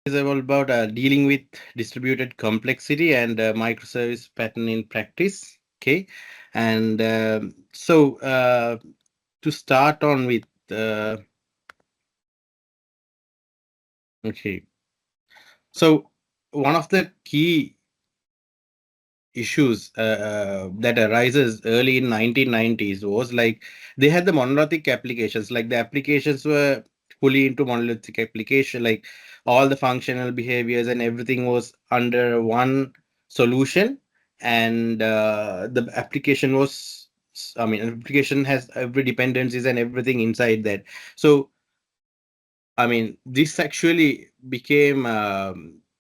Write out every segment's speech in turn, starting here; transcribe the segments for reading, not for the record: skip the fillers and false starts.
is all about dealing with distributed complexity and microservice pattern in practice. Okay, and to start on with, uh, okay, so one of the key issues that arises early in 1990s was like they had the monolithic applications, like the applications were fully into monolithic application, like all the functional behaviors and everything was under one solution. And the application was, I mean, application has every dependencies and everything inside that. So I mean, this actually became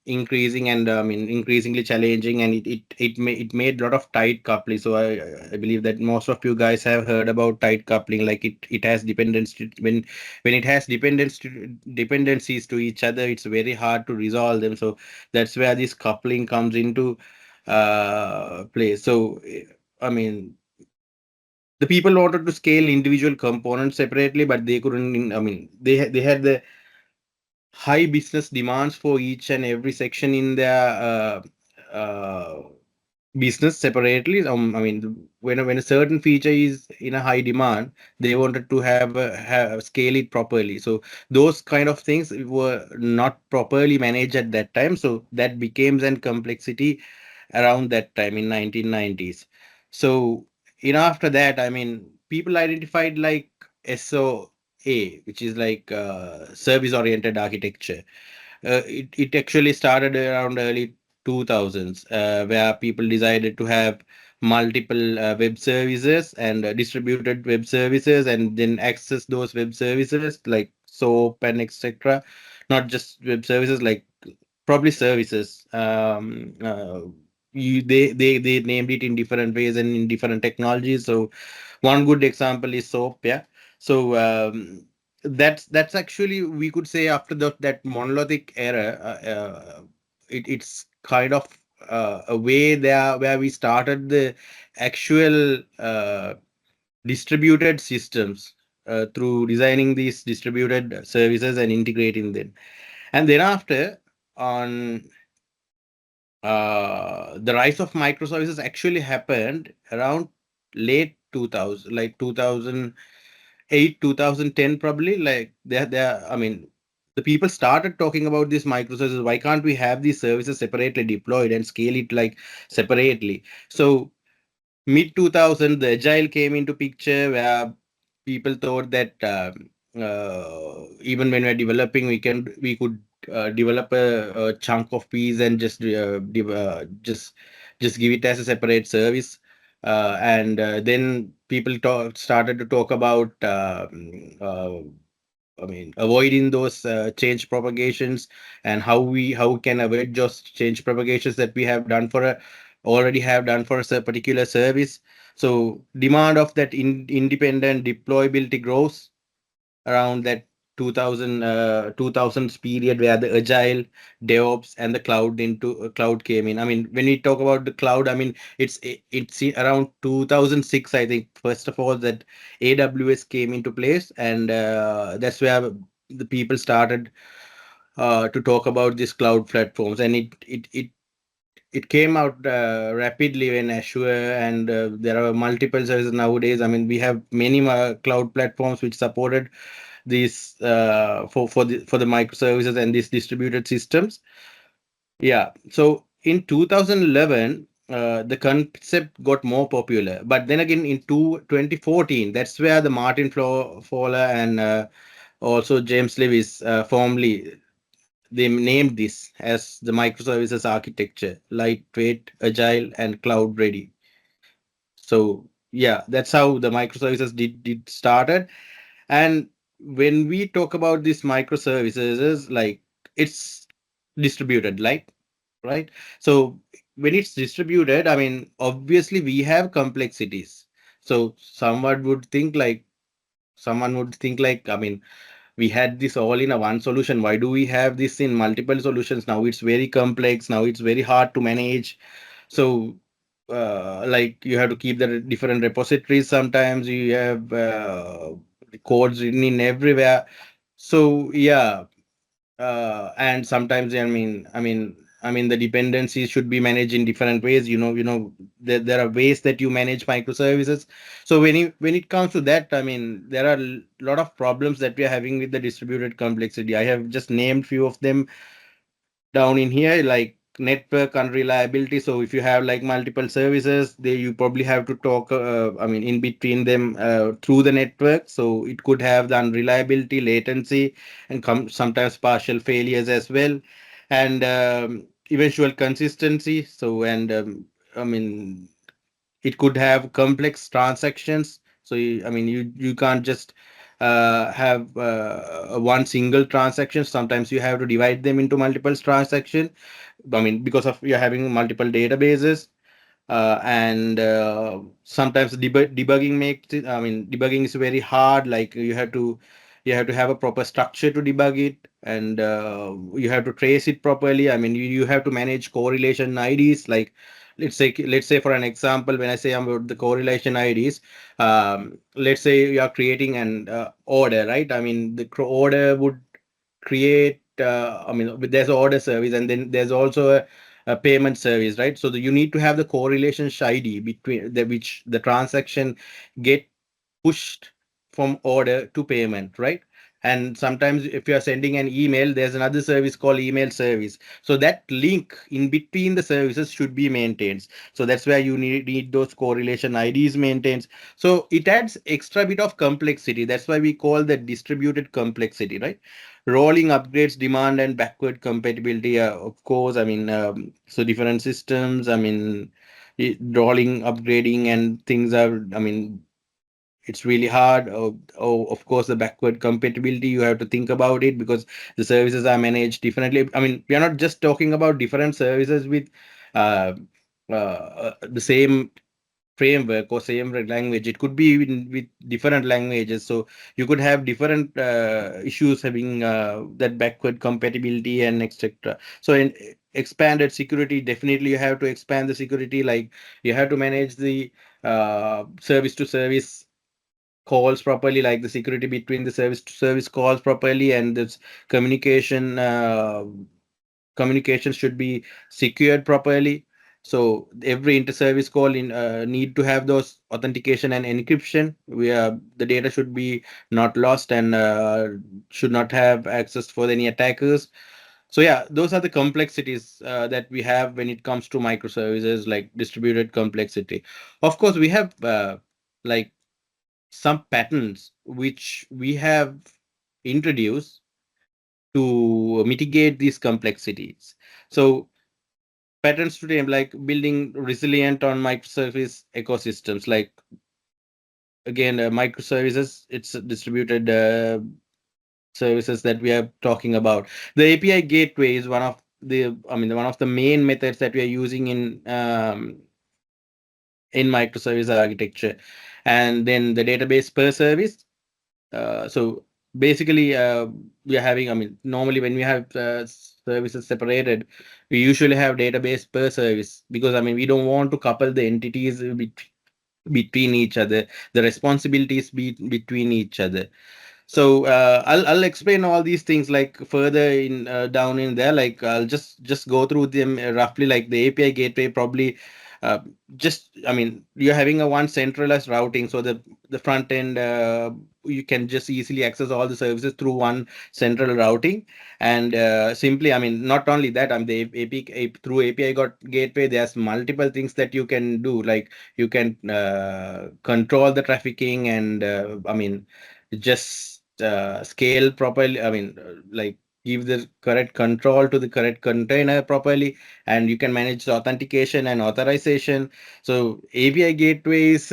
increasing and I mean increasingly challenging, and it made a lot of tight coupling. So I believe that most of you guys have heard about tight coupling. Like it has dependency when it has dependencies to each other, it's very hard to resolve them. So that's where this coupling comes into play. So I mean, the people wanted to scale individual components separately, but they couldn't. I mean, they had the high business demands for each and every section in their business separately. I mean, when a certain feature is in a high demand, they wanted to have scale it properly. So those kind of things were not properly managed at that time. So that became an complexity around that time in 1990s. So after that, I mean, people identified like SOA, which is like service oriented architecture. It actually started around early 2000s, where people decided to have multiple web services and distributed web services, and then access those web services like SOAP and etc. Not just web services, like probably services. They named it in different ways and in different technologies. So one good example is SOAP. Yeah. So that's actually, we could say, after that monolithic era, it's kind of a way there where we started the actual distributed systems through designing these distributed services and integrating them. And thereafter, on the rise of microservices actually happened around late 2000, like 2008, 2010, probably. Like there, I mean, the people started talking about these microservices. Why can't we have these services separately deployed and scale it like separately? So mid 2000, the agile came into picture, where people thought that even when we're developing, we could develop a chunk of piece and just give it as a separate service. And then people started to talk about I mean, avoiding those change propagations, and how we can avoid those change propagations that we have done already have done for a particular service. So demand of that independent deployability grows around that 2000s period, where the agile, DevOps, and the cloud came in. I mean, when we talk about the cloud, I mean, it's around 2006, I think, first of all, that AWS came into place, and that's where the people started to talk about these cloud platforms. And it came out rapidly when Azure, and there are multiple services nowadays. I mean, we have many cloud platforms which supported these for the microservices and these distributed systems. Yeah. So in 2011, the concept got more popular. But then again, in 2014, that's where the Martin Fowler and also James Lewis formally they named this as the microservices architecture: lightweight, agile, and cloud ready. So yeah, that's how the microservices did started. And when we talk about these microservices, is like it's distributed, like, right? So when it's distributed, I mean, obviously we have complexities. So someone would think like, I mean, we had this all in a one solution. Why do we have this in multiple solutions? Now it's very complex. Now it's very hard to manage. So like you have to keep the different repositories. Sometimes you have codes written in everywhere. So yeah, and sometimes I mean the dependencies should be managed in different ways. There are ways that you manage microservices. So when it comes to that, I mean there are a lot of problems that we are having with the distributed complexity. I have just named few of them down in here, like network unreliability. So if you have like multiple services, they you probably have to talk in between them through the network. So it could have the unreliability, latency, and sometimes partial failures as well, and eventual consistency. So and I mean it could have complex transactions. So you can't just have one single transaction. Sometimes you have to divide them into multiple transactions. Because of you're having multiple databases, and sometimes debugging makes it. Debugging is very hard. Like you have to have a proper structure to debug it, and you have to trace it properly. You have to manage correlation IDs. Like let's say for an example, when I say about the correlation IDs, let's say you are creating an order, right? The order would create there's an order service, and then there's also a payment service, right? So you need to have the correlation ID between the which the transaction get pushed from order to payment, right? And sometimes if you are sending an email, there's another service called email service. So that link in between the services should be maintained. So that's where you need those correlation IDs maintained. So it adds extra bit of complexity. That's why we call that distributed complexity, right? Rolling upgrades demand and backward compatibility, of course. So different systems, rolling upgrading and things are, it's really hard. Of course, the backward compatibility, you have to think about it because the services are managed differently. We are not just talking about different services with uh, the same framework or same language. It could be with different languages. So you could have different issues having that backward compatibility and etc. So in expanded security, definitely you have to expand the security. Like you have to manage the service to service calls properly, like the security between the service to service calls properly, and this communication communication should be secured properly. So every inter-service call in need to have those authentication and encryption where the data should be not lost and should not have access for any attackers. So yeah, those are the complexities that we have when it comes to microservices, like distributed complexity. Of course, we have like some patterns which we have introduced to mitigate these complexities. So patterns today, like building resilient on microservice ecosystems, like again microservices, it's a distributed services that we are talking about. The API gateway is one of the main methods that we are using in microservice architecture. And then the database per service. So basically, we are having, normally when we have services separated, we usually have database per service because, we don't want to couple the entities between each other, the responsibilities between each other. So I'll explain all these things like further in down in there. Like I'll just go through them roughly. Like the API gateway, probably uh, just you're having a one centralized routing, so the front end you can just easily access all the services through one central routing. And simply, not only that, the API through API got gateway, there's multiple things that you can do. Like you can control the trafficking and just scale properly. Like give the correct control to the correct container properly, and you can manage the authentication and authorization. So API gateway is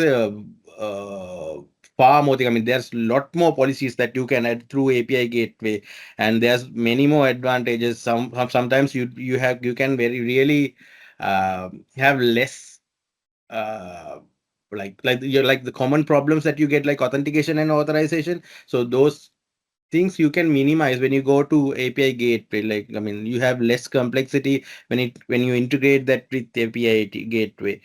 far more thing. There's a lot more policies that you can add through API gateway, and there's many more advantages. Sometimes you can very really have less uh, like the common problems that you get, like authentication and authorization. So those things you can minimize when you go to API gateway. Like you have less complexity when you integrate that with API gateway.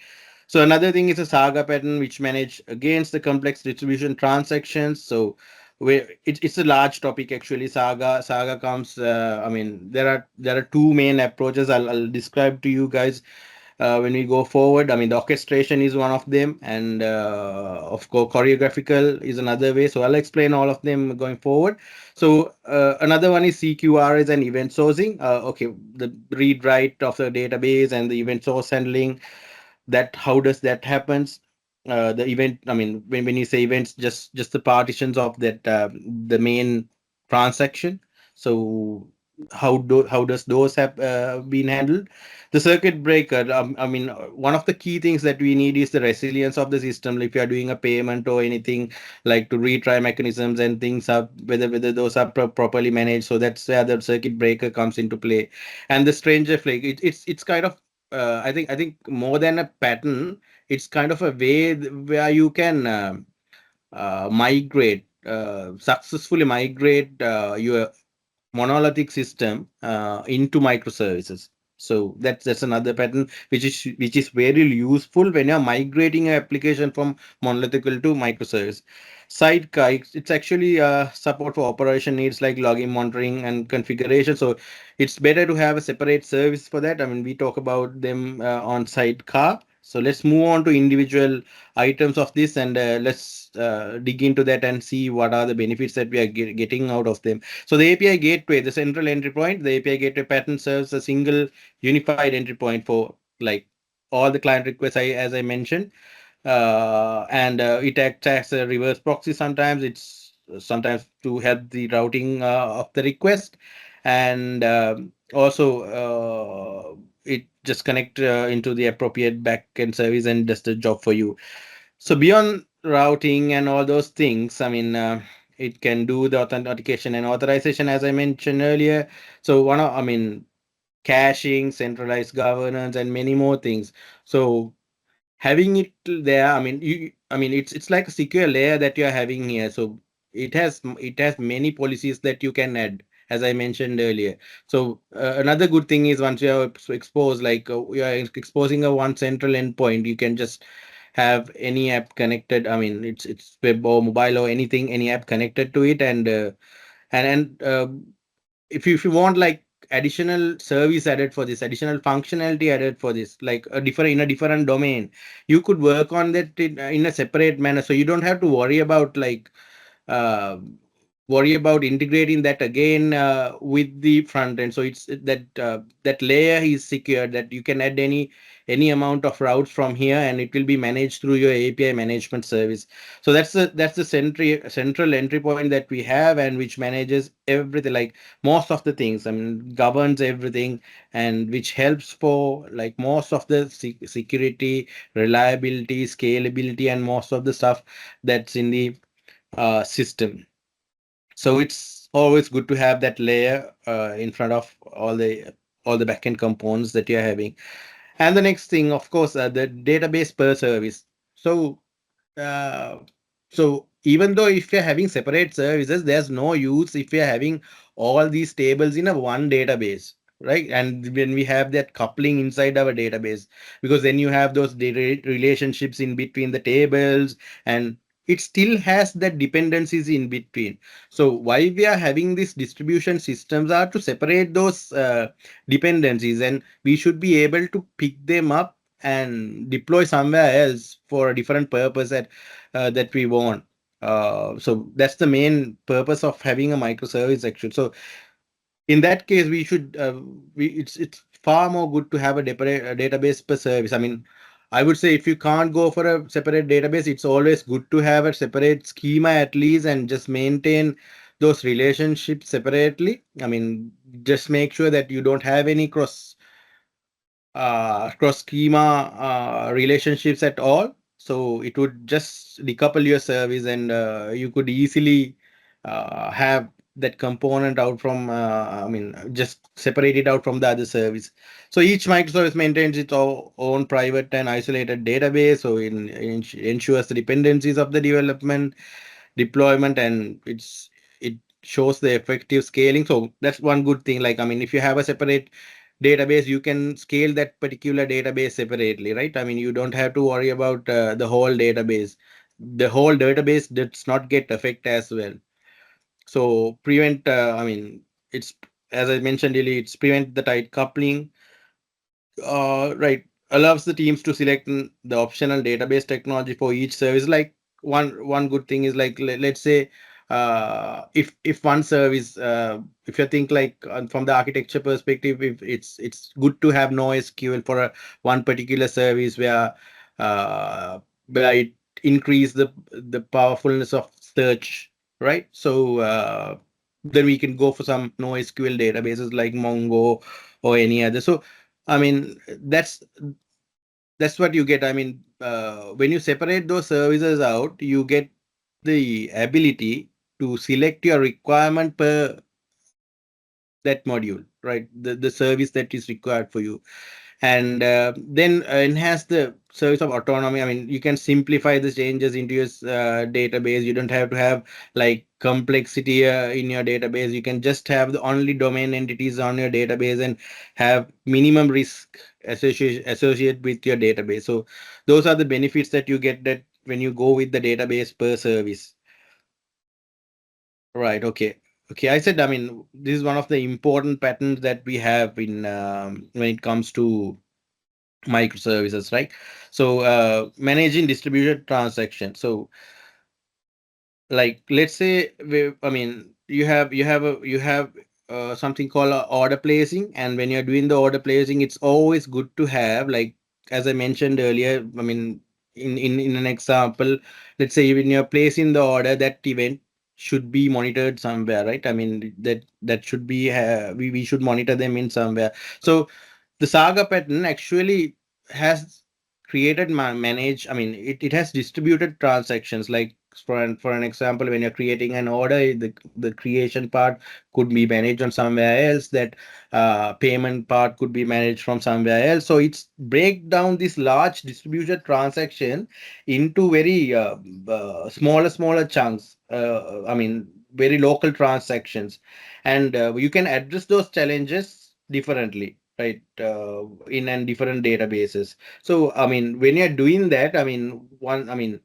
So another thing is a saga pattern which manage against the complex distribution transactions. So where it's a large topic actually. Saga comes. I mean, there are two main approaches. I'll describe to you guys when we go forward. I mean, the orchestration is one of them, and of course, choreographical is another way. So I'll explain all of them going forward. So another one is CQRS and event sourcing. Okay, the read write of the database and the event source handling. That how does that happens? The event. I mean, when you say events, just the partitions of that the main transaction. So how does those have been handled? The circuit breaker. I mean, one of the key things that we need is the resilience of the system. If you are doing a payment or anything, like to retry mechanisms and things are whether those are properly managed. So that's where the circuit breaker comes into play. And the stranger flag. It's kind of I think more than a pattern, it's kind of a way where you can migrate successfully migrate your monolithic system into microservices. So that's another pattern which is very useful when you're migrating an application from monolithic to microservice. Sidecar, it's actually support for operation needs like login monitoring and configuration. So it's better to have a separate service for that. I mean, we talk about them on sidecar. So let's move on to individual items of this, and let's dig into that and see what are the benefits that we are getting out of them. So the API gateway, the central entry point, the API gateway pattern serves a single unified entry point for like all the client requests, as I mentioned, and it acts as a reverse proxy. Sometimes it's sometimes to help the routing of the request, and also it just connect into the appropriate backend service and does the job for you. So beyond routing and all those things, I mean, it can do the authentication and authorization as I mentioned earlier. So I mean, caching, centralized governance, and many more things. So having it there, I mean, it's like a secure layer that you're having here. So it has many policies that you can add, as I mentioned earlier. So another good thing is once you are exposed, like you are exposing a one central endpoint, you can just have any app connected. I mean, it's web or mobile or anything, any app connected to it, and if you want like additional service added for this, additional functionality added for this, like a different in a different domain, you could work on that in a separate manner. So you don't have to uh, worry about integrating that again with the front end. So it's that layer is secure, that you can add any amount of routes from here, and it will be managed through your API management service. So that's the central entry point that we have, and which manages everything, like most of the things. I mean, governs everything, and which helps for like most of the security, reliability, scalability, and most of the stuff that's in the system. So it's always good to have that layer in front of all the backend components that you're having. And the next thing, of course, the database per service. So uh, so even though if you're having separate services, there's no use if you're having all these tables in a one database, right? And when we have that coupling inside our database, because then you have those data relationships in between the tables, and it still has that dependencies in between. So why we are having these distribution systems are to separate those dependencies, and we should be able to pick them up and deploy somewhere else for a different purpose that we want. So that's the main purpose of having a microservice actually. So in that case, we should it's far more good to have a database per service. I mean, I would say if you can't go for a separate database, it's always good to have a separate schema at least, and just maintain those relationships separately. I mean, just make sure that you don't have any cross schema relationships at all. So it would just decouple your service, and you could easily have that component out from, I mean, just separate it out from the other service. So each microservice maintains its own private and isolated database. So it ensures the dependencies of the development, deployment, and it shows the effective scaling. So that's one good thing. Like, I mean, if you have a separate database, you can scale that particular database separately, right? I mean, you don't have to worry about the whole database. The whole database does not get affected as well. So prevent, it's, as I mentioned earlier, it's prevent the tight coupling, right, allows the teams to select the optional database technology for each service. Like one good thing is like, let's say, if one service, if you think like, from the architecture perspective, if it's good to have no SQL for one particular service, where it increase the powerfulness of search, right? So then we can go for some NoSQL databases like Mongo or any other. So I mean, that's what you get. I mean, when you separate those services out, you get the ability to select your requirement per that module, right? The service that is required for you, and then enhance the service of autonomy. I mean, you can simplify the changes into your database. You don't have to have like complexity in your database. You can just have the only domain entities on your database and have minimum risk associate with your database. So those are the benefits that you get that when you go with the database per service. Right. Okay. Okay. I said, I mean, this is one of the important patterns that we have in, when it comes to microservices, right? So managing distributed transactions. So like, let's say I mean, you have something called order placing, and when you're doing the order placing, it's always good to have, like, as I mentioned earlier, I mean, in an example, let's say when you're placing the order, that event should be monitored somewhere, right? I mean, that should be, we should monitor them in somewhere. So the saga pattern actually has created manage, I mean, it has distributed transactions. Like for an example, when you're creating an order, the creation part could be managed on somewhere else, that payment part could be managed from somewhere else. So it's break down this large distributed transaction into very smaller chunks, I mean, very local transactions, and you can address those challenges differently, right, in and different databases. So I mean, when you're doing that, I mean, one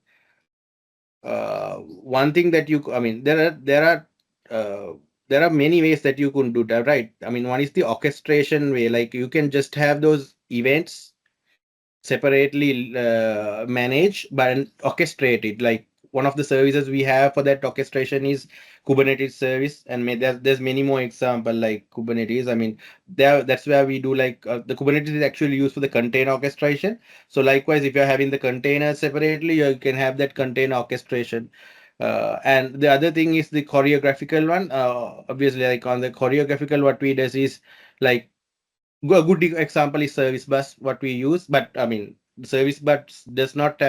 thing that you, I mean, there are many ways that you can do that, right? I mean, one is the orchestration way. Like, you can just have those events separately manage but orchestrated. Like, one of the services we have for that orchestration is Kubernetes service, and there's many more example like Kubernetes. I mean, that's where we do, like, the Kubernetes is actually used for the container orchestration. So likewise, if you're having the container separately, you can have that container orchestration. And the other thing is the choreographical one. Obviously, like on the choreographical, what we does is like, a good example is service bus, what we use. But I mean, service bus does not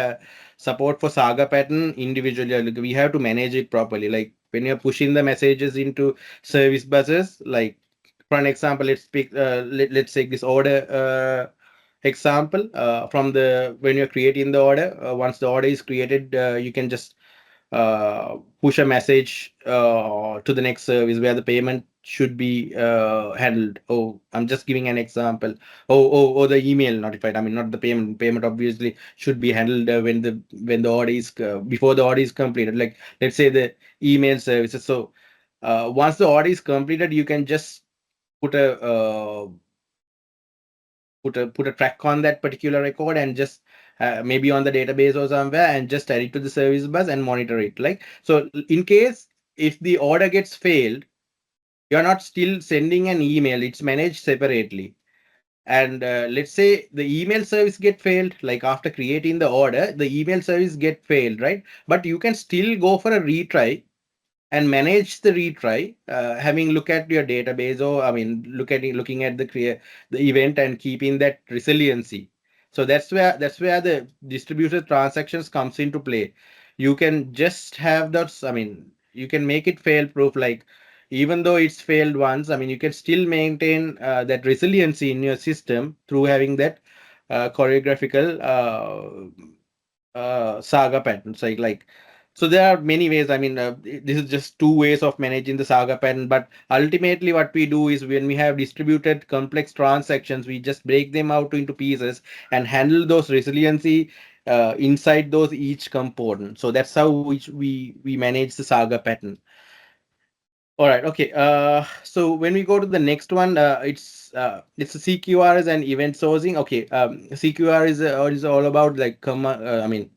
support for saga pattern individually. Like, we have to manage it properly. Like, when you're pushing the messages into service buses, like, for an example, let's take this order example. From the when you're creating the order, once the order is created, you can just push a message to the next service where the payment should be handled. Oh, I'm just giving an example. Oh, the email notified. I mean, not the payment. Payment obviously should be handled when the order is before the order is completed. Like, let's say the email services. So once the order is completed, you can just put a put a track on that particular record, and just maybe on the database or somewhere, and just add it to the service bus and monitor it. Like, so in case if the order gets failed, you're not still sending an email, it's managed separately. And let's say the email service get failed, like after creating the order, the email service get failed, right? But you can still go for a retry and manage the retry, having look at your database, or I mean, looking at the event and keeping that resiliency. So that's where the distributed transactions comes into play. You can just have that, I mean, you can make it fail proof. Like, even though it's failed once, I mean, you can still maintain that resiliency in your system through having that choreographical saga patterns. Like, so there are many ways. I mean, this is just two ways of managing the saga pattern. But ultimately, what we do is, when we have distributed complex transactions, we just break them out into pieces and handle those resiliency inside those each component. So that's how we manage the saga pattern. All right. Okay. So when we go to the next one, it's a CQR and event sourcing. Okay. CQR is all about like command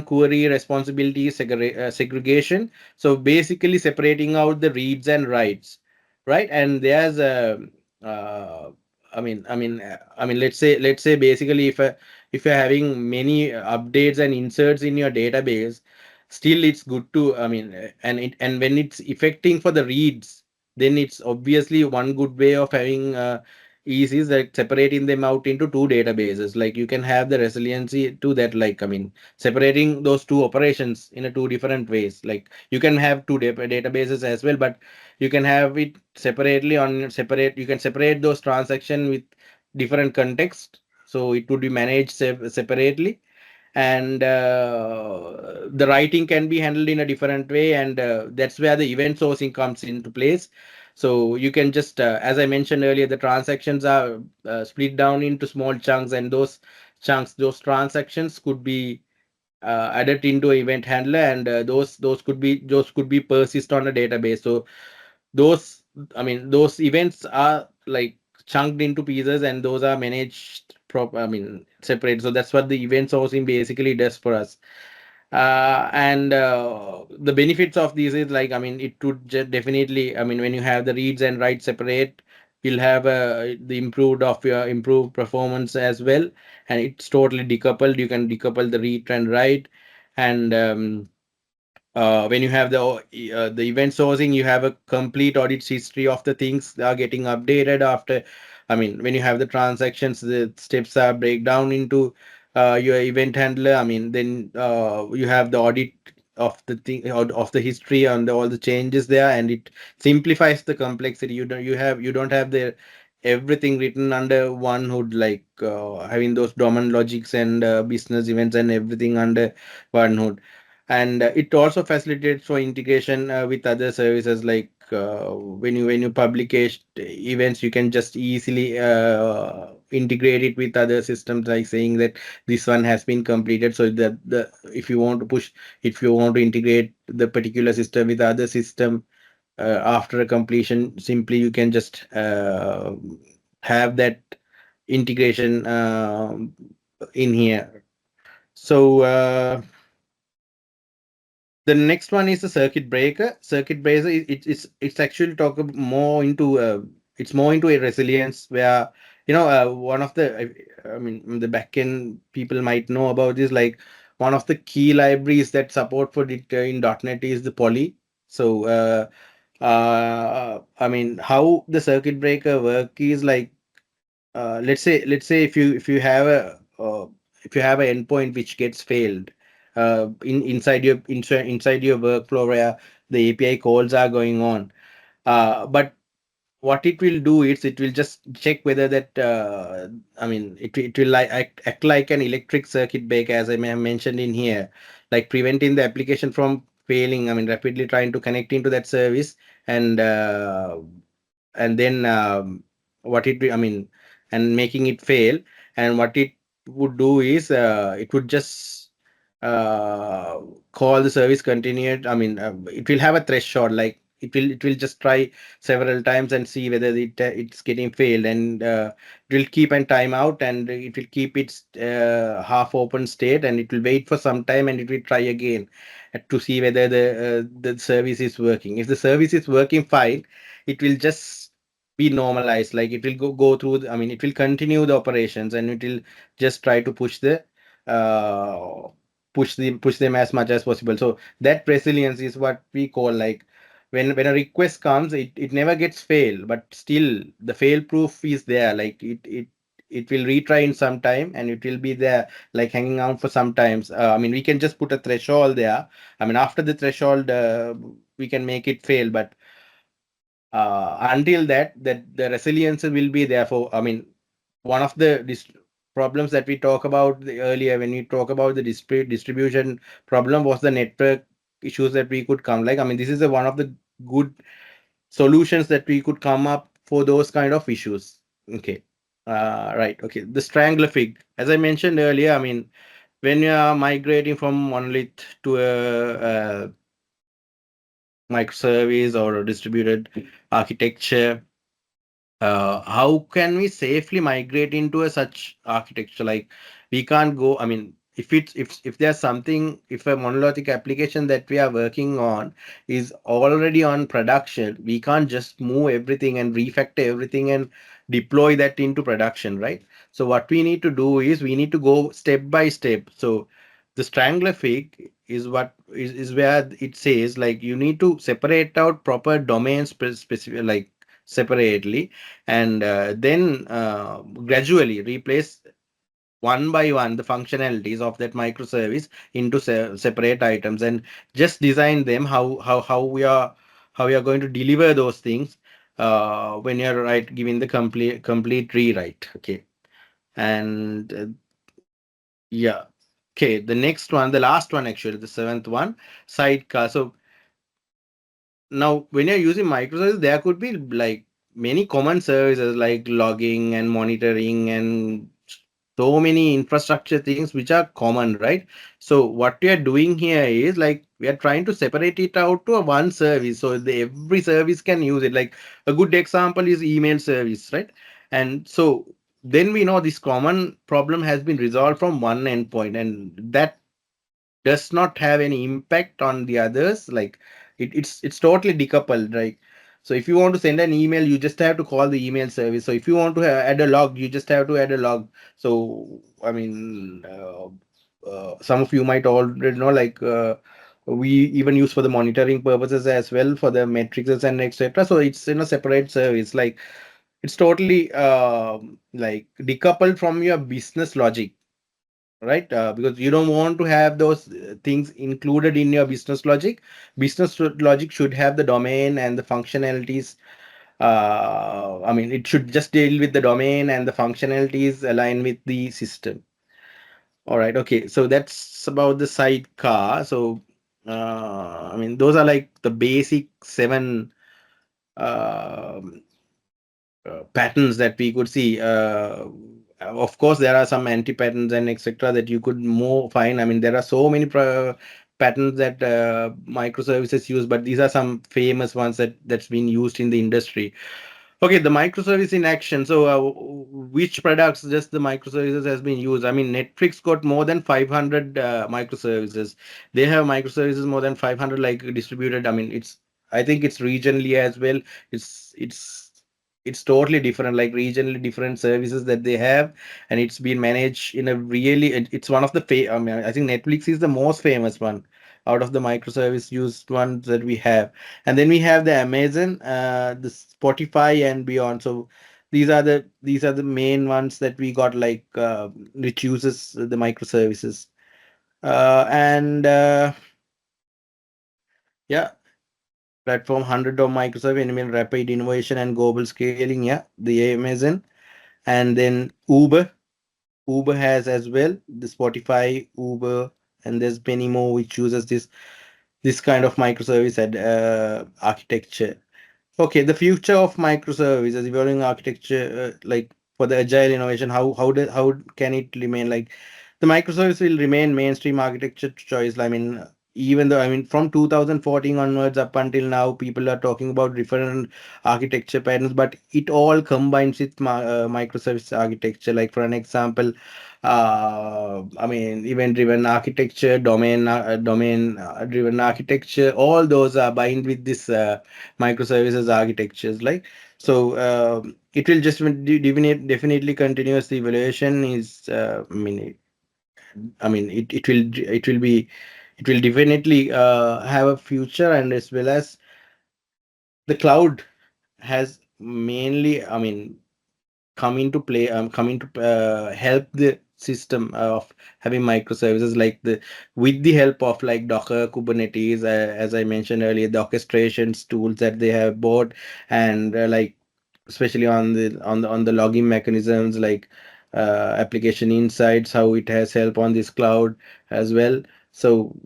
query responsibility segregation. So basically separating out the reads and writes, right? And there's uh, let's say basically if you're having many updates and inserts in your database, still it's good to and when it's affecting for the reads, then it's obviously one good way of having ease is like separating them out into two databases. Like you can have the resiliency to that, like separating those two operations in a two different ways. Like you can have two databases as well, but you can have it separately on separate you can separate those transactions with different context, so it would be managed separately. And the writing can be handled in a different way, and that's where the event sourcing comes into place. So you can just as I mentioned earlier, the transactions are split down into small chunks, and those transactions could be added into event handler, and those could be persist on a database. So those those events are like chunked into pieces, and those are managed separate. So that's what the event sourcing basically does for us. And the benefits of these is like it would definitely, when you have the reads and writes separate, you'll have the improved of your improved performance as well. And it's totally decoupled. You can decouple the read and write. And when you have the event sourcing, you have a complete audit history of the things that are getting updated after. When you have the transactions, the steps are break down into your event handler. Then you have the audit of the thing of the history and all the changes there, and it simplifies the complexity. You don't have the everything written under one hood, like having those domain logics and business events and everything under one hood. And it also facilitates for integration with other services, like when you publish events, you can just easily integrate it with other systems, like saying that this one has been completed, so that the if you want to integrate the particular system with other system after a completion, simply you can just have that integration in here. So the next one is the circuit breaker. Circuit breaker, it's actually it's more into a resilience, where one of the the backend people might know about this, like one of the key libraries that support for it in .NET is the Poly. So how the circuit breaker work is like, let's say if you have an endpoint which gets failed inside your workflow, where the API calls are going on. But what it will do is it will just check whether that it will like act like an electric circuit breaker, as I may have mentioned in here, like preventing the application from failing, rapidly trying to connect into that service. And uh, and then what it be- I mean and making it fail. And what it would do is it would just uh, call the service continued. It will have a threshold, like it will just try several times and see whether it's getting failed. And it will keep a timeout, and it will keep its half open state, and it will wait for some time, and it will try again to see whether the service is working. If the service is working fine, it will just be normalized. Like it will go through it will continue the operations, and it will just try to uh, push them as much as possible. So that resilience is what we call, like, when a request comes, it never gets fail, but still the fail proof is there. Like it will retry in some time, and it will be there, like hanging out for some times. We can just put a threshold there. After the threshold, we can make it fail, but until that the resilience will be there. For one of the problems that we talk about earlier, when we talk about the distribution problem, was the network issues that we could come, like, this is one of the good solutions that we could come up for those kind of issues. Okay. Right. Okay, the strangler fig, as I mentioned earlier, when you are migrating from monolith to a microservice or distributed architecture, how can we safely migrate into a such architecture? Like we can't go, I mean, if there's something, if a monolithic application that we are working on is already on production, we can't just move everything and refactor everything and deploy that into production, right? So what we need to do is we need to go step by step. So the strangler fig is where it says like you need to separate out proper domain specific, like separately, and then gradually replace one by one the functionalities of that microservice into separate items, and just design them how we are going to deliver those things when you're right giving the complete rewrite. Okay. And yeah. Okay, the next one, the last one, actually the seventh one, sidecar. So now when you're using microservices, there could be like many common services like logging and monitoring and so many infrastructure things which are common, right? So what we are doing here is like we are trying to separate it out to a one service so every service can use it. Like a good example is email service, right? And so then we know this common problem has been resolved from one endpoint, and that does not have any impact on the others. Like it's totally decoupled, right? So if you want to send an email, you just have to call the email service. So if you want to add a log, you just have to add a log. So I mean, some of you might already know, like we even use for the monitoring purposes as well for the metrics and etc. So it's in a separate service. Like it's totally like decoupled from your business logic, right? Because you don't want to have those things included in your business logic. Logic should have the domain and the functionalities. I mean, it should just deal with the domain and the functionalities align with the system. All right, okay. So that's about the sidecar. So, I mean, those are like the basic seven um patterns that we could see. Of course, there are some anti patterns and etc. that you could more find. I mean, there are so many patterns that microservices use, but these are some famous ones that's been used in the industry. Okay, the microservice in action. So, which products just the microservices has been used? I mean, Netflix got more than 500 microservices. They have microservices more than 500, like distributed. I mean, I think it's regionally as well. It's it's it's totally different, like regionally different services that they have, and it's been managed in a really. It's one of the. I mean, I think Netflix is the most famous one out of the microservice used ones that we have. And then we have the Amazon, the Spotify and beyond. So these are the main ones that we got, like which uses the microservices. And yeah, platform 100 of Microservice, enable rapid innovation and global scaling. Yeah, the Amazon. And then Uber has as well the Spotify, Uber, and there's many more which uses this kind of microservice and architecture. Okay, the future of microservices, evolving architecture, like for the agile innovation, how can it remain like the microservice will remain mainstream architecture choice? I mean, even though I mean from 2014 onwards up until now, people are talking about different architecture patterns, but it all combines with microservice architecture. Like for an example, I mean, event-driven architecture, domain driven architecture, all those are bind with this. Microservices architectures, like so it will just definitely continuous evaluation is it will definitely have a future, and as well as the cloud has mainly, I mean, come into play, come into help the system of having microservices, like the with the help of like Docker, Kubernetes, as I mentioned earlier, the orchestrations tools that they have bought, and like especially on the logging mechanisms, like application insights, how it has help on this cloud as well. So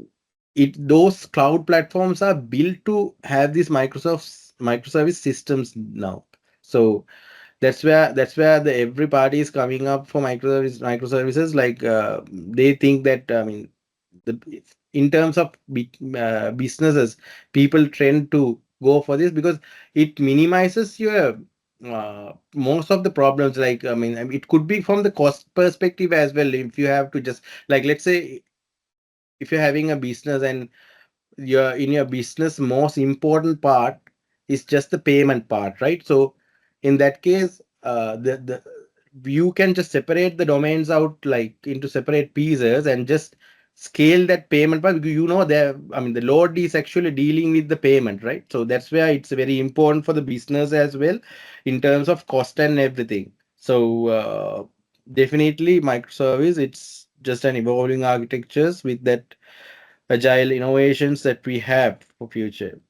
those cloud platforms are built to have these microservice systems now. So that's where the every party is coming up for microservices. Like they think that, I mean, the in terms of businesses, people tend to go for this because it minimizes your most of the problems. Like, I mean, it could be from the cost perspective as well. If you have to just, like, let's say if you're having a business and your business most important part is just the payment part, right? So in that case, the you can just separate the domains out like into separate pieces and just scale that payment part, because there, I mean, the load is actually dealing with the payment, right? So that's where it's very important for the business as well in terms of cost and everything. So definitely microservice, it's just an evolving architectures with that agile innovations that we have for future.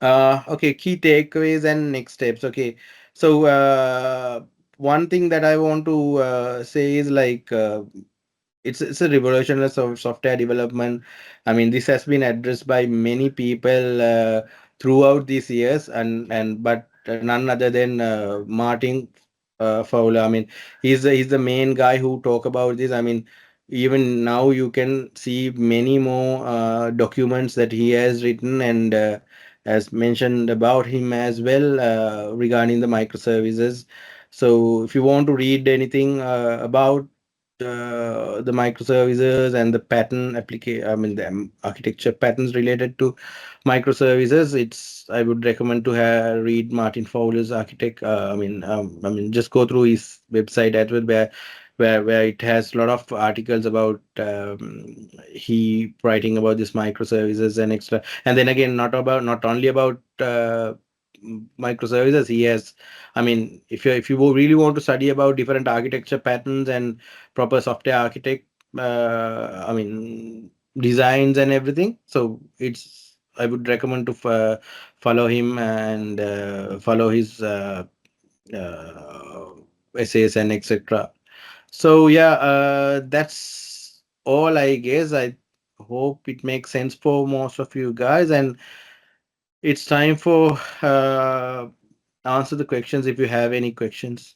Okay, key takeaways and next steps. Okay, so one thing that I want to say is like it's a revolutionary software development. I mean, this has been addressed by many people throughout these years, and but none other than Martin Fowler. I mean, he's the main guy who talk about this. I mean, even now you can see many more documents that he has written and as mentioned about him as well regarding the microservices. So if you want to read anything about the microservices and the pattern application, I mean the architecture patterns related to microservices, it's I would recommend to read Martin Fowler's architect. I mean, just go through his website as well, where it has a lot of articles about he writing about this microservices and extra. And then again, not only about microservices. He has, I mean, if you really want to study about different architecture patterns and proper software architect, I mean, designs and everything. So it's I would recommend to follow him and follow his uh, essays and etc. So yeah, that's all I guess. I hope it makes sense for most of you guys, and it's time for answer the questions if you have any questions.